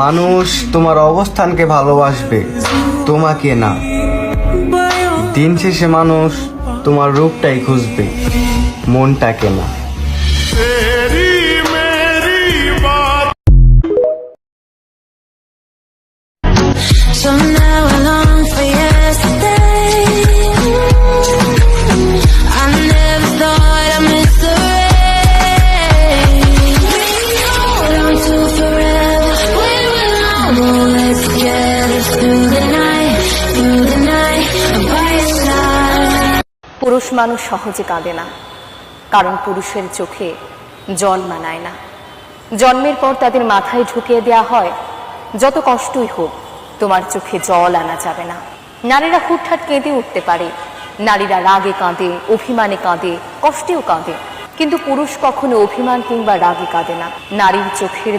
মানুষ তোমার অবস্থানকে ভালোবাসবে, তোমাকে না। দিন শেষে মানুষ তোমার রূপটাই খুঁজবে, মনটাকে না। So now I long for yesterday. I never thought I'd miss the rain. Hold on to forever. We will always together through the night, by your side. পুরুষ মানুষ সহজে কাঁদে না, কারণ পুরুষের চোখে জল মানায় না। জন্মের পর তাদের মাথায় ঢুকিয়ে দেয়া হয়, যত কষ্টই হোক তোমার চোখে জল আনা যাবে না। নারীরা হুটহাট কেঁদে উঠতে পারে, নারীরা রাগে কাঁদে, অভিমানে কাঁদে, কষ্টেও কাঁদে, কিন্তু পুরুষ কখনো অভিমান কিংবা রাগে কাঁদে না। নারীর চোখের